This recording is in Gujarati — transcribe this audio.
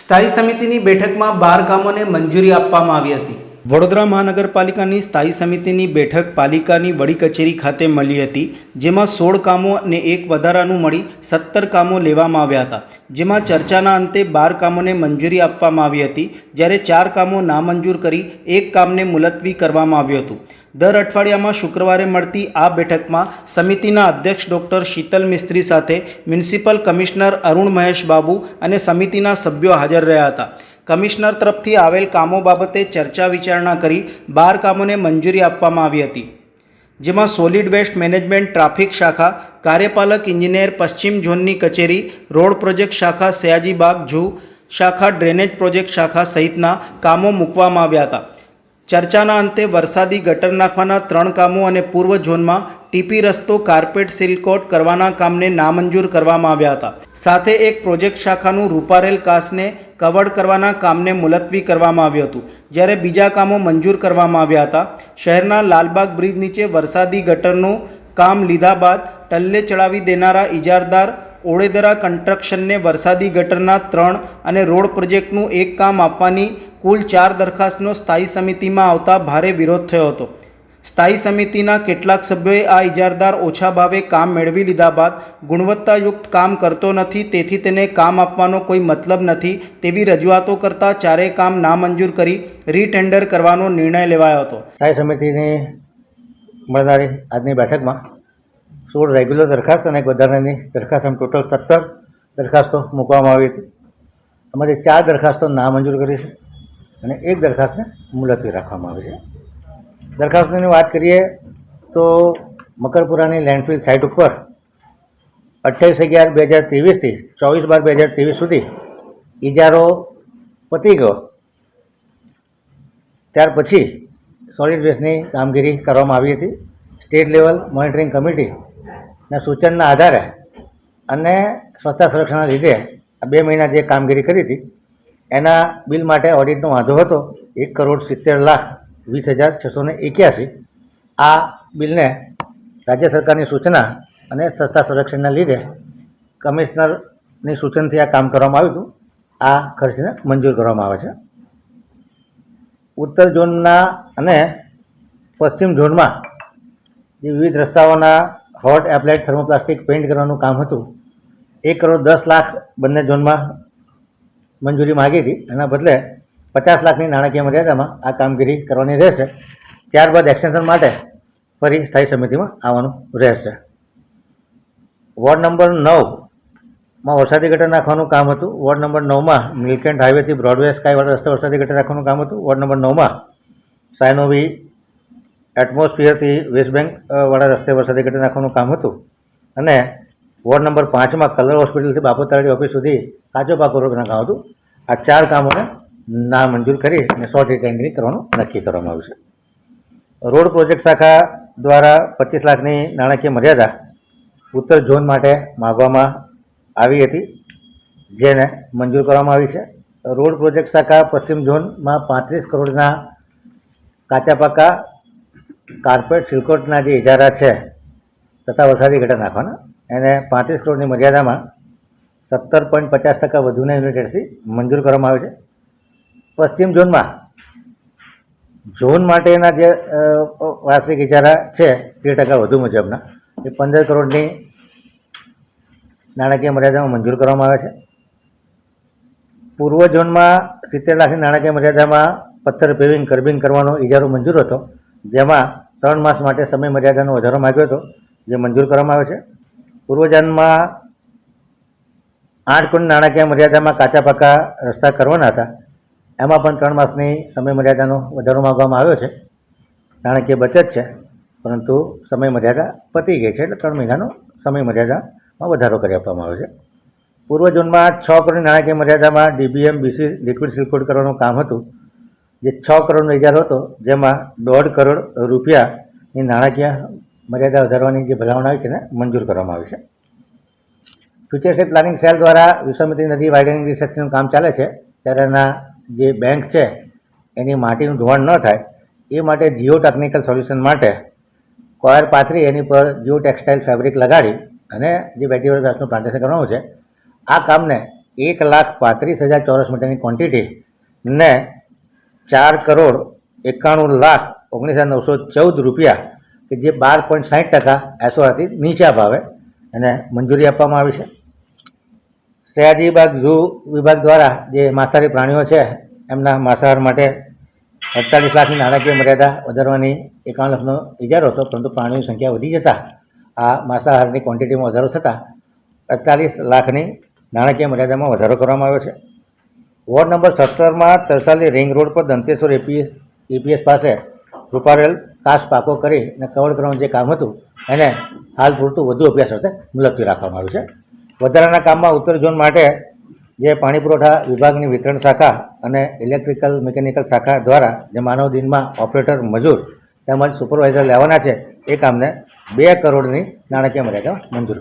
સ્થાયી સમિતિની બેઠકમાં 12 કામોને મંજૂરી આપવામાં આવી હતી. વડોદરા મહાનગરપાલિકાની સ્થાયી સમિતિની બેઠક પાલિકાની વડી કચેરી ખાતે મળી હતી, જેમાં 16 કામો અને એક વધારાનું મળી 17 કામો લેવામાં આવ્યા હતા. જેમાં ચર્ચાના અંતે 12 કામોને મંજૂરી આપવામાં આવી હતી, જ્યારે 4 કામો નામંજૂર કરી એક કામને મુલતવી કરવામાં આવ્યું હતું. દર અઠવાડિયામાં શુક્રવારે મળતી આ બેઠકમાં સમિતિના અધ્યક્ષ ડૉક્ટર શીતલ મિસ્ત્રી સાથે મ્યુનિસિપલ કમિશનર અરુણ મહેશ બાબુ અને સમિતિના સભ્યો હાજર રહ્યા હતા. કમિશનર તરફથી આવેલ કામો બાબતે ચર્ચા વિચારણા કરી 12 કામોને મંજૂરી આપવામાં આવી હતી, જેમાં સોલિડ વેસ્ટ મેનેજમેન્ટ ટ્રાફિક શાખા, કાર્યપાલક ઇજનેર પશ્ચિમ ઝોનની કચેરી, રોડ પ્રોજેક્ટ શાખા સયાજીબાગ ઝૂ શાખા, ડ્રેનેજ પ્રોજેક્ટ શાખા સહિતના કામો મૂકવામાં આવ્યા હતા. ચર્ચાના અંતે વરસાદી ગટર નાખવાના 3 કામો અને પૂર્વ ઝોનમાં ટીપી રસ્તો કાર્પેટ સીલકોટ કરવાના કામને નામંજૂર કરવામાં આવ્યા હતા. સાથે એક પ્રોજેક્ટ શાખાનું રૂપારેલ કાસને કવર્ડ કરવાના કામને મુલતવી કરવામાં આવ્યું હતું, જ્યારે બીજા કામો મંજૂર કરવામાં આવ્યા હતા. શહેરના લાલબાગ બ્રિજ નીચે વરસાદી ગટરનું કામ લીધા બાદ ટલ્લે ચડાવી દેનારા ઇજારદાર ઓળેદરા કન્સ્ટ્રક્શનને વરસાદી ગટરના 3 અને રોડ પ્રોજેક્ટનું 1 કામ આપવાની કુલ 4 દરખાસ્તનો સ્થાયી સમિતિમાં આવતા ભારે વિરોધ થયો હતો. સ્થાયી સમિતિના કેટલાક સભ્યોએ આ ઇજારદાર ઓછા ભાવે કામ મેળવી લીધા બાદ ગુણવત્તાયુક્ત કામ કરતો નથી, તેથી તેને કામ આપવાનો કોઈ મતલબ નથી તેવી રજૂઆતો કરતા 4 કામ નામંજૂર કરી રીટેન્ડર કરવાનો નિર્ણય લેવાયો હતો. સ્થાયી સમિતિની મળનારી આજની બેઠકમાં 16 રેગ્યુલર દરખાસ્ત અને એક વધારાની દરખાસ્ત, એમ ટોટલ 17 દરખાસ્તો મૂકવામાં આવી હતી. એમાંથી 4 દરખાસ્તો નામંજૂર કરી છે અને એક દરખાસ્તને મુલતવી રાખવામાં આવી છે. દરખાસ્તોની વાત કરીએ તો મકરપુરાની લેન્ડફિલ સાઇટ ઉપર 28/11/2023થી 24/12/2023 સુધી ઇજારો પતી ગયો. ત્યાર પછી સોલિડ વેસ્ટની કામગીરી કરવામાં આવી હતી. સ્ટેટ લેવલ મોનિટરિંગ કમિટીના સૂચનના આધારે અને સ્વચ્છતા સંરક્ષણના લીધે આ 2 મહિના જે કામગીરી કરી હતી એના બિલ માટે ઓડિટનો વાંધો હતો 1,70,20,681. આ બિલને રાજ્ય સરકારની સૂચના અને સ્વચ્છતા સંરક્ષણના લીધે કમિશનરની સૂચનથી આ કામ કરવામાં આવ્યું હતું. આ ખર્ચને મંજૂર કરવામાં આવે છે. ઉત્તર ઝોનના અને પશ્ચિમ ઝોનમાં જે વિવિધ રસ્તાઓના હોટ એપ્લાઇડ થર્મોપ્લાસ્ટિક પેઇન્ટ કરવાનું કામ હતું, 1,10,00,000 બંને ઝોનમાં મંજૂરી માગી હતી. એના બદલે 50 લાખની નાણાકીય મર્યાદામાં આ કામગીરી કરવાની રહેશે. ત્યારબાદ એક્સટેન્શન માટે ફરી સ્થાયી સમિતિમાં આવવાનું રહેશે. વોર્ડ નંબર 9માં વરસાદી ગટર નાખવાનું કામ હતું. વોર્ડ નંબર 9માં મિલકેન્ટ હાઈવેથી બ્રોડવે સ્કાયવાળા રસ્તે વરસાદી ગટર નાખવાનું કામ હતું. વોર્ડ નંબર 9માં સાયનોવી એટમોસ્ફિયરથી વેસ્ટ બેંક વાળા રસ્તે વરસાદી ગટર નાખવાનું કામ હતું. અને વોર્ડ નંબર 5માં કલર હોસ્પિટલથી બાપોતરાડી ઓફિસ સુધી કાચો પાકો રોડના કામ હતું. આ 4 કામોને નામંજૂર કરી અને શોર્ટ રિટેન્ડરિંગ કરવાનું નક્કી કરવામાં આવ્યું છે. રોડ પ્રોજેક્ટ શાખા દ્વારા 25 લાખની નાણાકીય મર્યાદા ઉત્તર ઝોન માટે માગવામાં આવી હતી, જેને મંજૂર કરવામાં આવી છે. રોડ પ્રોજેક્ટ શાખા પશ્ચિમ ઝોનમાં 35 કરોડના કાચા પાકા કાર્પેટ સિલકોટના જે ઇજારા છે તથા વરસાદી ગટર નાખવાના, એને 35 કરોડની મર્યાદામાં 17.50% વધુના યુનિટેડથી મંજૂર કરવામાં આવે છે. પશ્ચિમ ઝોનમાં ઝોન માટેના જે વાર્ષિક ઇજારા છે 13% વધુ મુજબના એ 15 કરોડની નાણાકીય મર્યાદામાં મંજૂર કરવામાં આવે છે. પૂર્વ ઝોનમાં 70 લાખની નાણાકીય મર્યાદામાં પથ્થર પેવિંગ કર્બિંગ કરવાનો ઇજારો મંજૂર હતો, જેમાં 3 માસ માટે સમય મર્યાદાનો વધારો માગ્યો હતો, જે મંજૂર કરવામાં આવે છે. પૂર્વ ઝોનમાં 8 કરોડ નાણાકીય મર્યાદામાં કાચા પાકા રસ્તા કરવાના હતા, એમાં પણ 3 માસની સમય મર્યાદાનો વધારો માગવામાં આવ્યો છે. નાણાકીય બચત છે, પરંતુ સમય મર્યાદા પતી ગઈ છે, એટલે 3 મહિનાનો સમય મર્યાદામાં વધારો કરી આપવામાં આવ્યો છે. પૂર્વ ઝોનમાં 6 કરોડની નાણાકીય મર્યાદામાં DBM BC લિક્વિડ સિલકોટ કરવાનું કામ હતું, જે 6 કરોડનો ઇજારો હતો, જેમાં 1.5 કરોડ રૂપિયાની નાણાકીય મર્યાદા વધારવાની જે ભલામણ આવી તેને મંજૂર કરવામાં આવી છે. ફ્યુચર સ્ટેટ પ્લાનિંગ સેલ દ્વારા વિશ્વામિત્રી નદી વાઇડનિંગ રિસેક્શનનું કામ ચાલે છે, ત્યારે એના જે બેંક છે એની માટીનું ધોવાણ ન થાય એ માટે જીઓ ટેકનિકલ સોલ્યુશન માટે કોયર પાથરી એની પર જીઓ ટેક્સટાઇલ ફેબ્રિક લગાડી અને જે વેટીવર ઘાસનું પ્લાન્ટેશન કરવાનું છે, આ કામને 1,35,000 ચોરસ મીટરની ક્વોન્ટિટી ને 4,91,19,914 રૂપિયા કે જે 12.60% એસઓઆરથી નીચા ભાવે એને મંજૂરી આપવામાં આવી છે. સયાજી બાગ ઝૂ વિભાગ દ્વારા જે માંસાહારી પ્રાણીઓ છે એમના માંસાહાર માટે 48 લાખની નાણાકીય મર્યાદા વધારવાની 51 લાખનો ઇજારો હતો, પરંતુ પ્રાણીઓની સંખ્યા વધી જતાં આ માંસાહારની ક્વોન્ટિટીમાં વધારો થતાં 48 લાખની નાણાકીય મર્યાદામાં વધારો કરવામાં આવ્યો છે. વોર્ડ નંબર 17માં તરસાલી રિંગ રોડ પર દંતેશ્વર EPS પાસે રૂપારેલ કાચ પાકો કરી અને કવર કરવાનું જે કામ હતું એને હાલ પૂરતું વધુ અભ્યાસ અર્થે મુલતવી રાખવામાં આવ્યું છે. વધારાના કામમાં ઉત્તર ઝોન માટે જે પાણી પુરવઠા વિભાગની વિતરણ શાખા અને ઇલેક્ટ્રિકલ મિકેનિકલ શાખા દ્વારા જે માનવ દિનમાં ઓપરેટર મજૂર તેમજ સુપરવાઇઝર લેવાના છે એ કામને 2 કરોડની નાણાકીય મર્યાદા મંજૂર